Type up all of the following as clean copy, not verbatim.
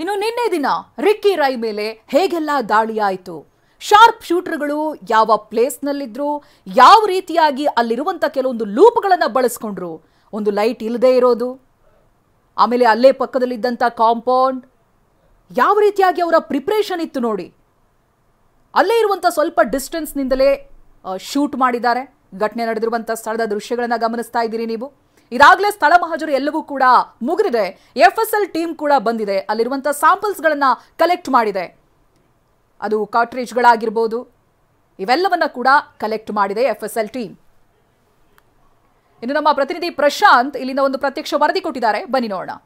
ಇನ್ನು ನಿನ್ನೆ ದಿನ ರಿಕ್ಕಿ ರೈ ಮೇಲೆ ಹೇಗೆಲ್ಲ ದಾಳಿ ಆಯಿತು, ಶಾರ್ಪ್ ಶೂಟರ್ಗಳು ಯಾವ ಪ್ಲೇಸ್ನಲ್ಲಿದ್ರು, ಯಾವ ರೀತಿಯಾಗಿ ಅಲ್ಲಿರುವಂಥ ಕೆಲವೊಂದು ಲೂಪ್ಗಳನ್ನು ಬಳಸ್ಕೊಂಡ್ರು, ಒಂದು ಲೈಟ್ ಇಲ್ಲದೆ ಇರೋದು, ಆಮೇಲೆ ಅಲ್ಲೇ ಪಕ್ಕದಲ್ಲಿದ್ದಂಥ ಕಾಂಪೌಂಡ್, ಯಾವ ರೀತಿಯಾಗಿ ಅವರ ಪ್ರಿಪ್ರೇಷನ್ ಇತ್ತು ನೋಡಿ. ಅಲ್ಲೇ ಇರುವಂಥ ಸ್ವಲ್ಪ ಡಿಸ್ಟೆನ್ಸ್ನಿಂದಲೇ ಶೂಟ್ ಮಾಡಿದ್ದಾರೆ. ಘಟನೆ ನಡೆದಿರುವಂಥ ಸ್ಥಳದ ದೃಶ್ಯಗಳನ್ನು ಗಮನಿಸ್ತಾ ಇದ್ದೀರಿ ನೀವು. ಇದಾಗಲೇ ಸ್ಥಳ ಮಹಾಜರು ಎಲ್ಲವೂ ಕೂಡ ಮುಗಿದಿದೆ. FSL ಟೀಮ್ ಕೂಡ ಬಂದಿದೆ, ಅಲ್ಲಿರುವಂಥ ಸ್ಯಾಂಪಲ್ಸ್ಗಳನ್ನು ಕಲೆಕ್ಟ್ ಮಾಡಿದೆ. ಅದು ಕಾರ್ಟ್ರೇಜ್ಗಳಾಗಿರ್ಬೋದು, ಇವೆಲ್ಲವನ್ನ ಕೂಡ ಕಲೆಕ್ಟ್ ಮಾಡಿದೆ FSL ಟೀಮ್. ಇನ್ನು ನಮ್ಮ ಪ್ರತಿನಿಧಿ ಪ್ರಶಾಂತ್ ಇಲ್ಲಿಂದ ಒಂದು ಪ್ರತ್ಯಕ್ಷ ವರದಿ ಕೊಟ್ಟಿದ್ದಾರೆ, ಬನ್ನಿ ನೋಡೋಣ.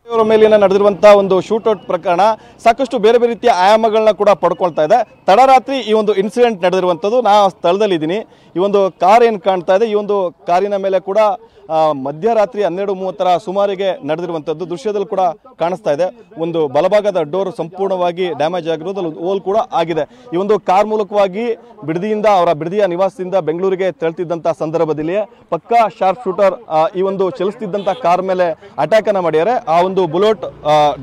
ಇವರ ಮೇಲಿನ ನಡೆದಿರುವಂತಹ ಒಂದು ಶೂಟೌಟ್ ಪ್ರಕರಣ ಸಾಕಷ್ಟು ಬೇರೆ ಬೇರೆ ರೀತಿಯ ಆಯಾಮಗಳನ್ನ ಕೂಡ ಪಡ್ಕೊಳ್ತಾ ಇದೆ. ತಡರಾತ್ರಿ ಈ ಒಂದು ಇನ್ಸಿಡೆಂಟ್ ನಡೆದಿರುವಂಥದ್ದು. ನಾ ಸ್ಥಳದಲ್ಲಿದ್ದೀನಿ. ಈ ಒಂದು ಕಾರ್ ಏನು ಕಾಣ್ತಾ ಇದೆ, ಈ ಒಂದು ಕಾರಿನ ಮೇಲೆ ಕೂಡ ಮಧ್ಯರಾತ್ರಿ 12:30 ಸುಮಾರಿಗೆ ನಡೆದಿರುವಂಥದ್ದು ದೃಶ್ಯದಲ್ಲಿ ಕೂಡ ಕಾಣಿಸ್ತಾ ಇದೆ. ಒಂದು ಬಲಭಾಗದ ಡೋರ್ ಸಂಪೂರ್ಣವಾಗಿ ಡ್ಯಾಮೇಜ್ ಆಗಿರೋದು, ಓಲ್ ಕೂಡ ಆಗಿದೆ. ಈ ಒಂದು ಕಾರ್ ಮೂಲಕವಾಗಿ ಅವರ ಬಿಡದಿಯ ನಿವಾಸದಿಂದ ಬೆಂಗಳೂರಿಗೆ ತೆರಳುತ್ತಿದ್ದಂಥ ಸಂದರ್ಭದಲ್ಲಿ ಪಕ್ಕಾ ಶಾರ್ಪ್ ಶೂಟರ್ ಈ ಒಂದು ಚಲಿಸ್ತಿದ್ದಂಥ ಕಾರ್ ಮೇಲೆ ಅಟ್ಯಾಕ್ ಅನ್ನ ಮಾಡಿದ್ದಾರೆ. ಆ ಒಂದು ಬುಲೆಟ್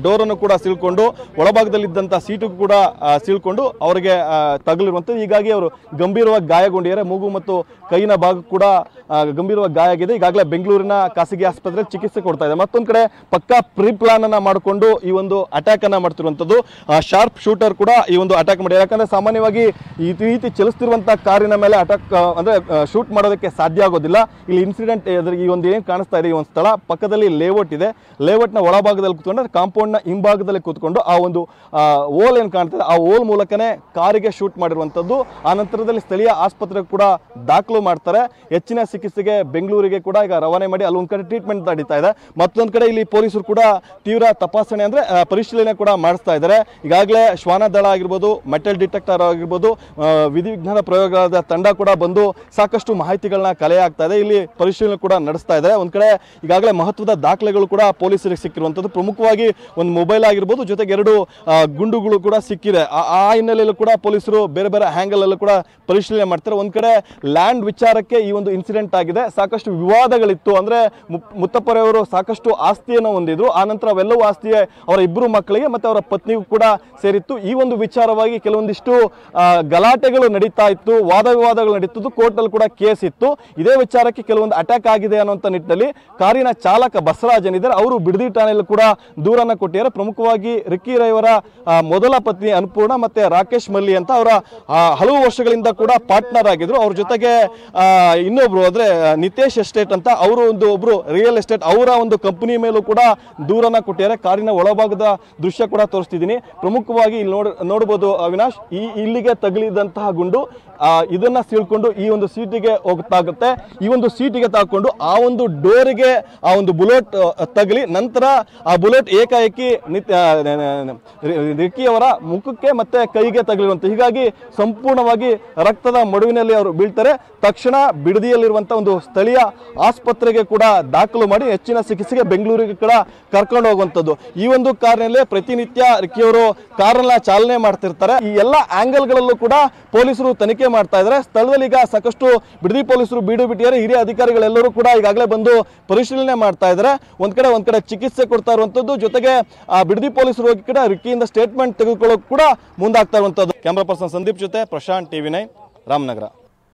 ಡೋರ್ ಅನ್ನು ಕೂಡ ಸೀಳ್ಕೊಂಡು ಒಳಭಾಗದಲ್ಲಿದ್ದಂಥ ಸೀಟು ಕೂಡ ಸೀಳ್ಕೊಂಡು ಅವರಿಗೆ ತಗುಲಿರುವಂಥದ್ದು. ಹೀಗಾಗಿ ಅವರು ಗಂಭೀರವಾಗಿ ಗಾಯಗೊಂಡಿದ್ದಾರೆ. ಮೂಗು ಮತ್ತು ಕೈನ ಭಾಗ ಕೂಡ ಗಂಭೀರವಾಗಿ ಗಾಯ ಆಗಿದೆ. ಈಗಾಗಲೇ ಬೆಂಗಳೂರಿನ ಖಾಸಗಿ ಆಸ್ಪತ್ರೆಯಲ್ಲಿ ಚಿಕಿತ್ಸೆ ಕೊಡ್ತಾ ಇದೆ. ಮತ್ತೊಂದು ಕಡೆ ಪಕ್ಕಾ ಪ್ರೀ ಪ್ಲಾನ್ ಅನ್ನ ಮಾಡಿಕೊಂಡು ಈ ಒಂದು ಅಟ್ಯಾಕ್ ಅನ್ನ ಮಾಡ್ತಿರುವಂತದ್ದು. ಶಾರ್ಪ್ ಶೂಟರ್ ಕೂಡ ಈ ಒಂದು ಅಟ್ಯಾಕ್ ಮಾಡಿ, ಯಾಕಂದ್ರೆ ಸಾಮಾನ್ಯವಾಗಿ ಈ ರೀತಿ ಚಲಿಸ್ತಿರುವಂತಹ ಕಾರಿನ ಮೇಲೆ ಅಟ್ಯಾಕ್ ಅಂದ್ರೆ ಶೂಟ್ ಮಾಡೋದಕ್ಕೆ ಸಾಧ್ಯ ಆಗೋದಿಲ್ಲ. ಇಲ್ಲಿ ಇನ್ಸಿಡೆಂಟ್ ಈ ಒಂದು ಏನ್ ಕಾಣಿಸ್ತಾ ಇದೆ, ಈ ಒಂದು ಸ್ಥಳ ಪಕ್ಕದಲ್ಲಿ ಲೇಔಟ್ ಇದೆ. ಲೇಔಟ್ ನ ಒಳಭಾಗದಲ್ಲಿ ಕೂತ್ಕೊಂಡು ಕಾಂಪೌಂಡ್ ನ ಹಿಂಭಾಗದಲ್ಲಿ ಕೂತ್ಕೊಂಡು ಆ ಒಂದು ಓಲ್ ಏನ್ ಕಾಣ್ತದೆ ಆ ಓಲ್ ಮೂಲಕನೇ ಕಾರಿಗೆ ಶೂಟ್ ಮಾಡಿರುವಂತದ್ದು. ಆ ನಂತರದಲ್ಲಿ ಸ್ಥಳೀಯ ಆಸ್ಪತ್ರೆಗೆ ಕೂಡ ದಾಖಲು ಮಾಡ್ತಾರೆ. ಹೆಚ್ಚಿನ ಚಿಕಿತ್ಸೆಗೆ ಬೆಂಗಳೂರಿಗೆ ಕೂಡ ಈಗ ರವಾನೆ ಮಾಡಿ ಅಲ್ಲೊಂದ್ ಕಡೆ ಟ್ರೀಟ್ಮೆಂಟ್ ನಡೀತಾ ಇದೆ. ಮತ್ತೊಂದು ಕಡೆ ಇಲ್ಲಿ ಪೊಲೀಸರು ಕೂಡ ತೀವ್ರ ತಪಾಸಣೆ ಅಂದ್ರೆ ಪರಿಶೀಲನೆ ಕೂಡ ಮಾಡಿಸ್ತಾ ಇದ್ದಾರೆ. ಈಗಾಗಲೇ ಶ್ವಾನ ದಳ ಆಗಿರ್ಬೋದು, ಮೆಟಲ್ ಡಿಟೆಕ್ಟರ್ ಆಗಿರ್ಬೋದು, ವಿಧಿವಿಜ್ಞಾನ ಪ್ರಯೋಗದ ತಂಡ ಕೂಡ ಬಂದು ಸಾಕಷ್ಟು ಮಾಹಿತಿಗಳನ್ನ ಕಲೆ ಆಗ್ತಾ ಇದೆ. ಇಲ್ಲಿ ಪರಿಶೀಲನೆ ಕೂಡ ನಡೆಸ್ತಾ ಇದೆ. ಒಂದ್ ಕಡೆ ಈಗಾಗಲೇ ಮಹತ್ವದ ದಾಖಲೆಗಳು ಕೂಡ ಪೊಲೀಸರಿಗೆ ಸಿಕ್ಕಿರುವಂತದ್ದು. ಪ್ರಮುಖವಾಗಿ ಒಂದು ಮೊಬೈಲ್ ಆಗಿರ್ಬೋದು, ಜೊತೆಗೆ 2 ಗುಂಡುಗಳು ಕೂಡ ಸಿಕ್ಕಿದೆ. ಆ ಹಿನ್ನೆಲೆಯಲ್ಲೂ ಕೂಡ ಪೊಲೀಸರು ಬೇರೆ ಬೇರೆ ಆಂಗಲ್ ಅಲ್ಲೂ ಕೂಡ ಪರಿಶೀಲನೆ ಮಾಡ್ತಾರೆ. ಒಂದ್ ಕಡೆ ಲ್ಯಾಂಡ್ ವಿಚಾರಕ್ಕೆ ಈ ಒಂದು ಇನ್ಸಿಡೆಂಟ್ ಆಗಿದೆ. ಸಾಕಷ್ಟು ವಿವಾದಗಳಿತ್ತು. ಅಂದ್ರೆ ಮುತ್ತಪ್ಪರವರು ಸಾಕಷ್ಟು ಆಸ್ತಿಯನ್ನು ಹೊಂದಿದ್ರು. ಆ ನಂತರ ಅವೆಲ್ಲವೂ ಆಸ್ತಿ ಅವರ 2 ಮಕ್ಕಳಿಗೆ ಮತ್ತೆ ಅವರ ಪತ್ನಿಗೂ ಕೂಡ ಸೇರಿತ್ತು. ಈ ಒಂದು ವಿಚಾರವಾಗಿ ಕೆಲವೊಂದಿಷ್ಟು ಗಲಾಟೆಗಳು ನಡೀತಾ ಇತ್ತು, ವಾದ ವಿವಾದಗಳು ನಡೀತಿದ್ದು. ಕೋರ್ಟ್ ಅಲ್ಲಿ ಕೂಡ ಕೇಸ್ ಇತ್ತು. ಇದೇ ವಿಚಾರಕ್ಕೆ ಕೆಲವೊಂದು ಅಟ್ಯಾಕ್ ಆಗಿದೆ ಅನ್ನುವಂತ ನಿಟ್ಟಿನಲ್ಲಿ ಕಾರಿನ ಚಾಲಕ ಬಸವರಾಜ್ ಏನಿದ್ದಾರೆ ಅವರು ಬಿಡದಿ ಠಾಣೆಯಲ್ಲಿ ಕೂಡ ದೂರನ್ನ ಕೊಟ್ಟಿದ್ದಾರೆ. ಪ್ರಮುಖವಾಗಿ ರಿಕ್ಕಿ ರೈ ಅವರ ಮೊದಲ ಪತ್ನಿ ಅನ್ಪೂರ್ಣ ಮತ್ತೆ ರಾಕೇಶ್ ಮಲ್ಲಿ ಅಂತ ಅವರ ಹಲವು ವರ್ಷಗಳಿಂದ ಕೂಡ ಪಾರ್ಟ್ನರ್ ಆಗಿದ್ರು. ಅವ್ರ ಜೊತೆಗೆ ಇನ್ನೊಬ್ರು ಅಂದ್ರೆ ನಿತೇಶ್ ಎಸ್ಟೇಟ್ ಅಂತ ಅವರು ಒಬ್ರು ರಿಯಲ್ ಎಸ್ಟೇಟ್ ಅವರ ಒಂದು ಕಂಪನಿ ಮೇಲೂ ಕೂಡ ದೂರನ್ನ ಕೊಟ್ಟಿದ್ದಾರೆ. ಕಾರಿನ ಒಳಭಾಗದ ದೃಶ್ಯ ಕೂಡ ತೋರಿಸ್ತಿದ್ದೀನಿ. ಪ್ರಮುಖವಾಗಿ ಇಲ್ಲಿ ನೋಡಬಹುದು ಅವಿನಾಶ್, ಇಲ್ಲಿಗೆ ತಗುಲಿದಂತಹ ಗುಂಡು ಇದನ್ನ ಸೀಳ್ಕೊಂಡು ಈ ಒಂದು ಸೀಟಿಗೆ ಹೋಗುತ್ತಾಗುತ್ತೆ. ಈ ಒಂದು ಸೀಟಿಗೆ ತಾಕೊಂಡು ಆ ಒಂದು ಡೋರಿಗೆ ಆ ಒಂದು ಬುಲೆಟ್ ತಗಲಿ ನಂತರ ಆ ಬುಲೆಟ್ ಏಕಾಏಕಿ ರಿಕ್ಕಿ ಅವರ ಮುಖಕ್ಕೆ ಮತ್ತೆ ಕೈಗೆ ತಗಲಿರುವಂತ. ಹೀಗಾಗಿ ಸಂಪೂರ್ಣವಾಗಿ ರಕ್ತದ ಮಡುವಿನಲ್ಲಿ ಅವರು ಬೀಳ್ತಾರೆ. ತಕ್ಷಣ ಬಿಡದಿಯಲ್ಲಿರುವಂತಹ ಒಂದು ಸ್ಥಳೀಯ ಆಸ್ಪತ್ರೆಗೆ ಕೂಡ ದಾಖಲು ಮಾಡಿ ಹೆಚ್ಚಿನ ಚಿಕಿತ್ಸೆಗೆ ಬೆಂಗಳೂರಿಗೆ ಕೂಡ ಕರ್ಕೊಂಡು ಹೋಗುವಂತದ್ದು. ಈ ಒಂದು ಕಾರಿನಲ್ಲೇ ಪ್ರತಿನಿತ್ಯ ರಿಕ್ಕಿ ಅವರು ಕಾರನ್ನ ಚಾಲನೆ ಮಾಡ್ತಿರ್ತಾರೆ. ಈ ಎಲ್ಲ ಆಂಗಲ್ಗಳಲ್ಲೂ ಕೂಡ ಪೊಲೀಸರು ತನಿಖೆ ಮಾಡ್ತಾ ಇದ್ದಾರೆ. ಸ್ಥಳದಲ್ಲಿ ಈಗ ಸಾಕಷ್ಟು ಬಿಡದಿ ಪೊಲೀಸರು ಬೀಡು ಬಿಟ್ಟಿದ್ದಾರೆ. ಹಿರಿಯ ಅಧಿಕಾರಿಗಳೆಲ್ಲರೂ ಕೂಡ ಈಗಾಗಲೇ ಬಂದು ಪರಿಶೀಲನೆ ಮಾಡ್ತಾ ಇದ್ದಾರೆ. ಒಂದ್ ಕಡೆ ಚಿಕಿತ್ಸೆ ಕೊಡ್ತಾ ಇರುವಂತದ್ದು, ಜೊತೆಗೆ ಬಿಡದಿ ಪೊಲೀಸರು ಹೋಗಿ ಕೂಡ ರಿಕ್ಕಿಯಿಂದ ಸ್ಟೇಟ್ಮೆಂಟ್ ತೆಗೆದುಕೊಳ್ಳೋಕೆ ಕೂಡ ಮುಂದಾಗ್ತಾ ಇರುವಂತದ್ದು. ಕ್ಯಾಮರಾ ಪರ್ಸನ್ ಸಂದೀಪ್ ಜೊತೆ ಪ್ರಶಾಂತ್, TV9 ರಾಮನಗರ.